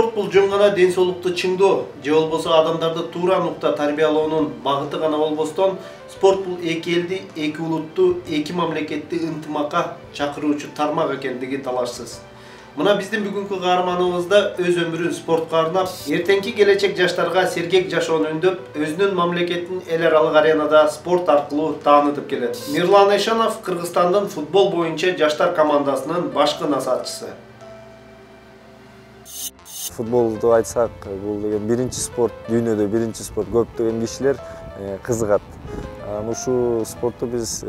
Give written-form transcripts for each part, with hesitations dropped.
Спорт бул жөн гана ден соолукту чыңдоо же болбосо адамдарды туура нукта тарбиялоонун багыты гана болбостон, спорт бул эки элди, эки улутту, эки мамлекетти ынтымакка чакыруучу тармак экендиги талашсыз. Мына биздин бүгүнкү каарманыбыз да өз өмүрүн спортко арнап, эртеңки келечек жаштарга сергек жашоону үндөп, өзүнүн мамлекетин эл аралык аренада спорт аркылуу таанытып келет. Мирлан Эшанов Кыргызстандын футбол боюнча жаштар командасынын башкы насаатчысы. Футболду айтсак, бул деген биринчи спорт, дүйнөдө биринчи спорт. Көптөгөн кишилер кызыгат. Ушул спортту биз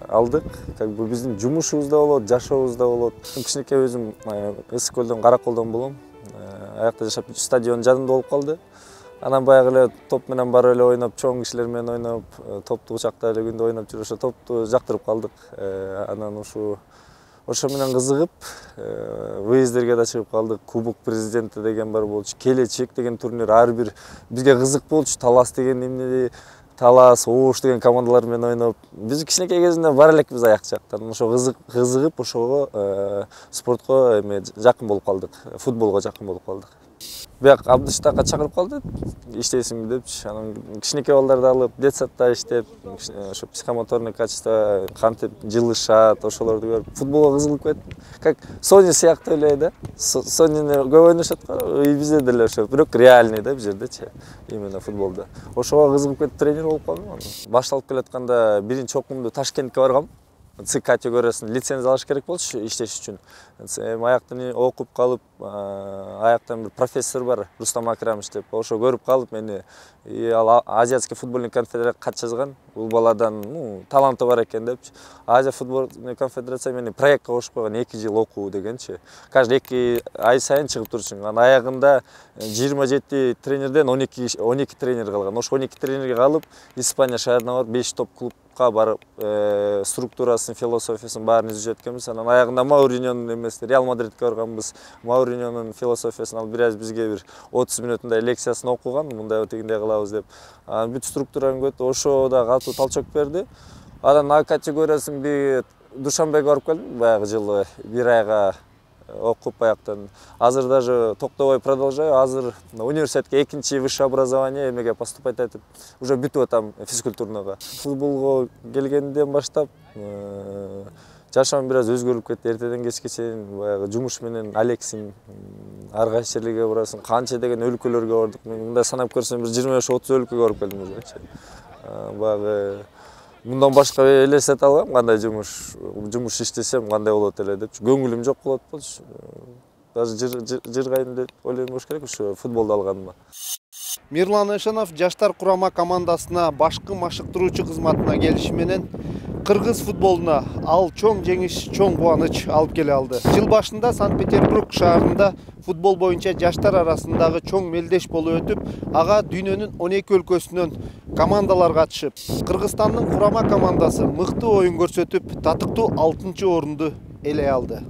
алдык, как бы биздин жумушубуз да болот, жашообуз да болот. Кичинекей өзүм Ысык көлдөн, Караколдон болом. Аякта жашап, стадион жанында болуп калды. Анан баягы эле топ менен барып эле ойноп, чоң кишилер менен ойноп, топту учакта эле күндө ойноп жүрүп, ошо топту жактырып калдык. Анан ошо менен кызыгып, выездерге да чыгып калдык. Кубок президенти деген бар болчу, келечек деген турнир, ар бир бизге кызык болчу. Талас деген эмне, Талас, Ош деген командалар менен ойноп, биз кичинекей кезинде бар элекпиз аяк жактан. Ошо кызыгып, ошого спортко жакын болуп калдык, футболго жакын болуп калдык. Бияк Абдыштакка чакырып калды, иштейсиңби депчи. Анан кичинекей балдарды алып, детсадта иштеп, ошо психомоторный качество кантип жылышат, ошолорду көрүп, футболго кызыгып кеттим. Как Соня сыяктуу эле да. Сонини көп ойношот го, бизде деле ошо, бирок реальный да бул жердечи, именно футболдо. Ошого кызыгып кетип тренер болуп калдым. Башталып келатканда биринчи окуумду Ташкентке баргам. С категориясын лицензия алыш керек болчу иштеш үчүн. Аяктан окуп калып, аяктан бир профессор бар, Рустам Акрамович деп, ошо көрүп калып мени, ал Азиатский футбольный конфедерация кат жазган. Бул баладан, таланты бар экен депчи. Азия футбольный конфедерация мени проектке кошуп койгон 2 жыл окуу дегенчи. Каждый 2 ай сайын чыгып турчун. Анан аягында 27 тренерден 12 тренер калган. Ошо 12 тренерге калып, Испания шаарына барып 5 топ клубка барып, структурасын, философиясын баарын изучеп өткөнбүз. Анан аягында Мауриньонун эмеси, Реал Мадридке барганбыз. Мауриньонун философиясын алып, бир аз бизге бир 30 мүнөтүндай лекциясын окуган, мындай тигиндей кылабыз деп. Бүт структураны көрүп, ошо да катуу талчок берди. Анан А категориясын бир Душанбеге барып келдим, баягы жылы бир айга окуп аяктан. Азыр даже токтобой продолжаю. Азыр университетке экинчи высшее образование эмеге поступать этип, уже бүтүп атам физкультурнага. Футболго келгенден баштап жашоом бир аз өзгөрүп кетти. Эртеден кечке чейин баягы жумуш менен алексиң, ар кайсы жерлерге барасың, канча деген өлкөлөргө бардык. Мен мындай санап көрсөм бир 25-30 өлкөгө барып келдим уже. Баягы мындан башка элестете албайм, кандай жумуш иштесем кандай болот эле депчи. Көңүлүм жок болот болчу. Даже жыргайын деп ойлойм болуш керек ушу футболду алганыма. Мирлан Эшанов жаштар курама командасына башкы машыктыруучу кызматына келиши менен кыргыз футболуна ал чоң жеңиш, чоң кубаныч алып келе алды. Жыл башында Санкт-Петербург шаарында футбол боюнча жаштар арасындагы чоң мелдеш болуп өтүп, ага дүйнөнүн 12 өлкөсүнөн командалар катышып, Кыргызстандын курама командасы мыкты оюн көрсөтүп, татыктуу 6-орунду элей алды.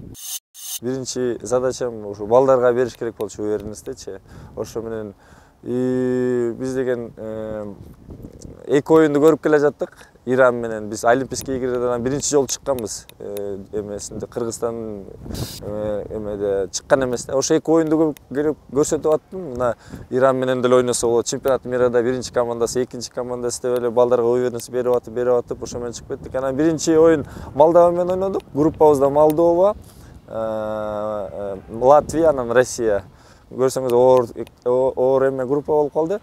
Биринчи задачам ушу балдарга бериш керек болчу уверенностьтечи. Ошо менен биз деген 2 оюнду көрүп келе жаттык. Иран менен биз Олимпийский игралардан биринчи жолу чыкканбыз. Эмесинде Кыргызстан эмеде чыккан эмес да. Ошо 2 оюнду көрсөтүп аттым. Мына Иран менен деле ойносо болот. Чемпионат мирда биринчи командасы, экинчи командасы деп эле балдарга уверенность берип атып, ошо менен чыгып кеттик. Анан биринчи оюн Молдова менен ойнодук. Группабызда Молдова, Латвия, анан Россия. Көрсөңүз оор эме группа болуп калды.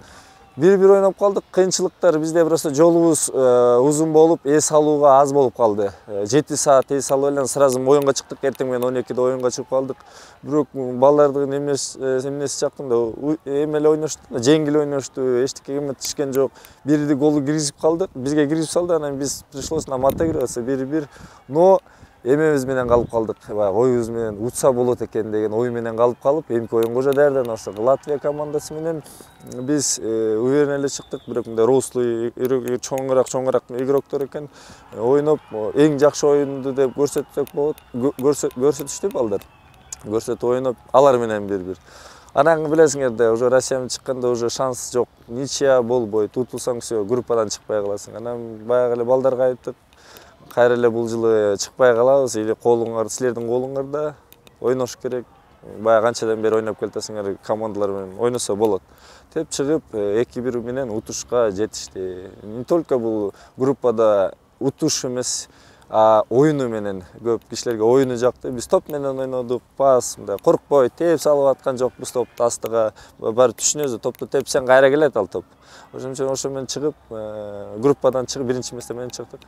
Бир-бир ойноп калдык. Кыйынчылыктар бизде просто жолубуз узун болуп, эс алууга аз болуп калды. 7 саат эс алып эле сразу оюнга чыктык. Эртең менен 12де оюнга чыгып калдык. Бирок балдардын эмеси жактым да, эме эле ойношту, жеңил ойношту, эчтеке кеметишкен жок. Бирди голу киргизип калдык. Бизге киргизип салды, анан биз пришлось нам отыгрываться бир-бир. Но эмебиз менен калып калдык. Оюбуз менен утса болот экен деген ой менен калып калып, эмки оюнга уже даярданышып, Латвия командасы менен биз уверен эле чыктык. Бирок мындай рослый, чоңураак игроктор экен. Ойноп, эң жакшы оюнду деп көрсөтсөк болот. Көрсөтүштү балдар. Көрсөтүп ойноп, алар менен бир-бир. Анан билесиңер да, уже Россиядан чыкканда уже шанс жок. Ничья болбойт, утулсаң всё, группадан чыкпай каласың. Анан баягы эле балдарга айттык, кайра эле бул жылы чыкпай калабыз, или колуңар, силердин колуңарда ойнош керек. баягы канчадан бери ойноп келатасыңар командалар менен ойносо болот деп чыгып 2-1 менен утушка жетишти. Не только бул группада утуш эмес, оюну менен көп кишилерге оюну жакты. Биз топ менен ойнодук, пас, мындай коркпой теп салып аткан жокпуз топту астыга. Баары түшүнөбүз, топту тепсең кайра келет ал топ. Ошон үчүн ошо менен чыгып, группадан чыгып биринчи месте менен чыктык.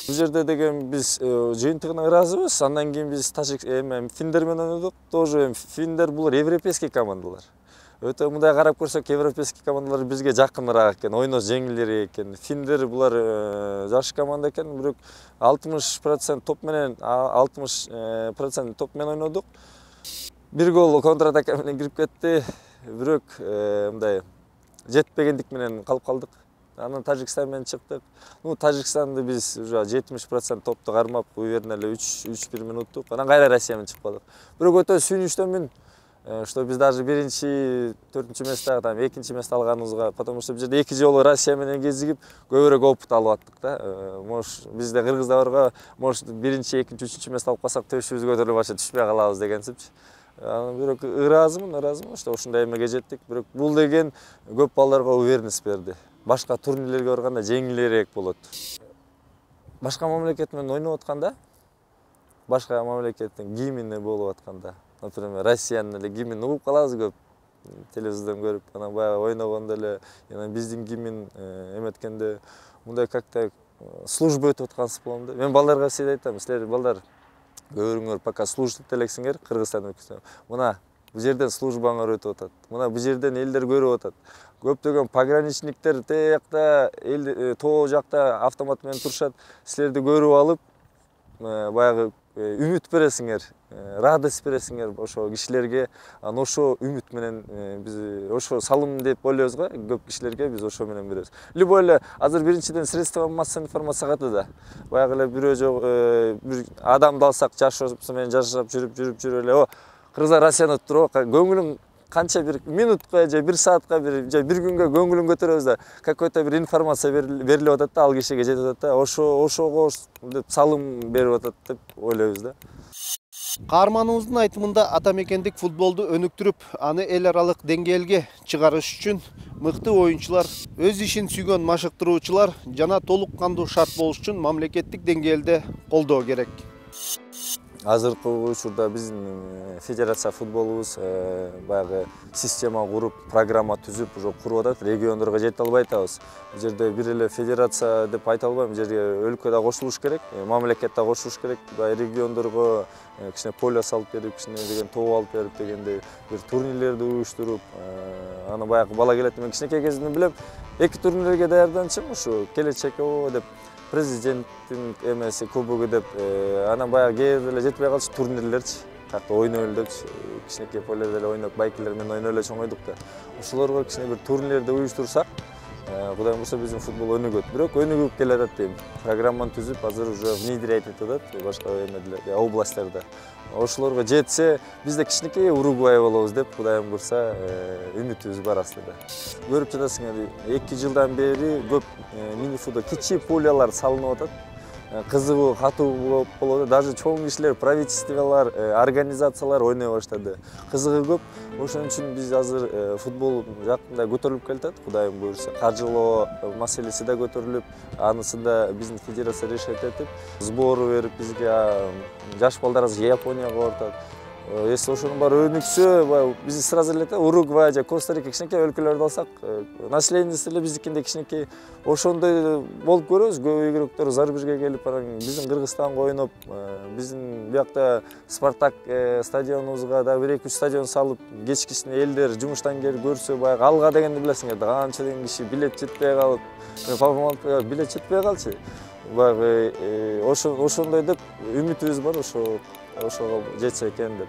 Бул жерде деген биз жыйынтыгына ыраазыбыз. Андан кийин биз финдер менен ойнодук. Тоже финдер булар европейский командалар. Өтө мындай карап көрсөк, европейский командалар бизге жакыныраак экен, ойнос жеңилирээк экен. Финдер булар жаш команда экен, бирок 60% топ менен 60% топ менен ойнодук. Бир гол контратака менен кирип кетти. Бирок мындай жетпегендик менен калып калдык. Анан Тажикстан менен чыктык. Тажикстанды биз уже 70% топту кармап, уверенно эле 3-1 менен уттук. Анан кайра Россия менен чыкпадык. Бирок өтө сүйүнүчтөмүн, что биз даже биринчи, 4-чү месте, там 2-чи месте алганыбызга, потому что бул жерде 2 жолу Россия менен кезигип, көбүрөөк опыт алып аттык да. Может, бизде кыргыздарга, может, биринчи, 2-чи, 3-чү месте алып калсак, төшүбүз көтөрүлүп башы түшпөй калабыз дегенсипчи. Бирок ыраазымын, что ушундай эмеге жеттик. Бирок бул деген көп балдарга уверенность берди. Башка турнирлерге барганда жеңилирээк болот. Башка мамлекет менен ойноп атканда, башка мамлекеттин гимни болуп атканда, например, Россиянын эле гимнин угуп калабыз көп телевизордон көрүп, анан баягы ойногондо эле, биздин гимн эметкенде мындай как-то служба өтүп аткансыз болом да. Мен балдарга всегда айтам, силер балдар көбүрүңөр пока служить элексиңер Кыргызстан өлкөсүнө. Мына бул жерден службаңар өтүп атат. Мына бул жерден элдер көрүп атат. Көптөгөн пограничниктер тиякта тоо жакта автомат менен турушат. Силерди көрүп алып, баягы үмүт бересиңер, радость бересиңер ошо кишилерге. Анан ошо үмүт менен биз ошо салым деп ойлойбуз го, көп кишилерге биз ошо менен беребиз. Любой эле азыр биринчиден средства массовой информация катыда. Баягы эле бирөө жок бир адамды алсак, жашоосу менен жашап жүрүп эле, Кыргыздар Россияны туруп, көңүлүң канча бир минутка же бир саатка бир күнгө көңүлүн көтөрөбүз да, какой-то бир информация берилип атат да, ал кишиге жетип атат да, ошого деп салым берип атат деп ойлойбуз да. Каарманыбыздын айтымында атамекендик футболду өнүктүрүп, аны эл аралык деңгээлге чыгарыш үчүн мыкты оюнчулар, өз ишин сүйгөн машыктыруучулар жана толук кандуу шарт болуш үчүн мамлекеттик деңгээлде колдоо керек. Азыркы учурда биздин федерация футболубуз баягы система куруп, программа түзүп, уже куруп атат, региондорго жете албай атабыз. Бул жерде бир эле федерация деп айта албайм, бул жерге өлкө да кошулуш керек, мамлекет да кошулуш керек. Региондорго кичине поле салып берип, кичине деген тоо алып берип дегенде бир турнирлерди уюштуруп, аны баягы бала келет. Мен кичинекей кезимден билем, 2 турнирлерге даярданчым, ушу келечек деп президенттин эмеси кубогу деп, анан баягы кээ эле жетпей калчу турнирлерчи, катты ойнойлу депчи, кичинекей поледе эле ойноп, байкелер менен ойноп эле чоңойдук да. Ошолорго кичине бир турнирлерди уюштурсак, Кудай буюрса биздин футбол өнүгөт. Бирок өнүгүп келатат дейм. Программаны түзүп, азыр уже внедрять этип атат башка эмелерде, областтарда. Ошолорго жетсе, бизде кичинекей Уругвай болобуз деп Кудайым буюрса үмүтүбүз бар астында. Көрүп жатасыңар, 2 жылдан бери көп мини-футбол кичи полялар салынып атат. Кызыгуу, катуу болуп, даже чоң кишилер, правительстволор, организациялар ойной баштады. Кызыгы көп. Ошон үчүн биз азыр футбол жакында көтөрүлүп келатат, Кудайым буюрса. Каржылоо маселеси да көтөрүлүп, анысында биздин федерация решет этип, сбор берип бизге жаш балдарыбыз Японияга бартат. Если ошонун баары өнүксө, биз сразу эле Уругвай же Коста-Рика кичинекей өлкөлөрдү алсак, населениеси эле биздикиндей кичинекей ошондой болуп көрөбүз. Көп игроктор зарубежге келип, анан биздин Кыргызстанга ойноп, биздин биякта Спартак стадионубузга да 1-2 стадион салып, кечкисине элдер жумуштан келип көрсө, баягы алга дегенди билесиңер, канча деген киши билет жетпей калып, билет жетпей калчы. Баягы ошондой деп үмүтүбүз бар, ошого жетсе экен деп.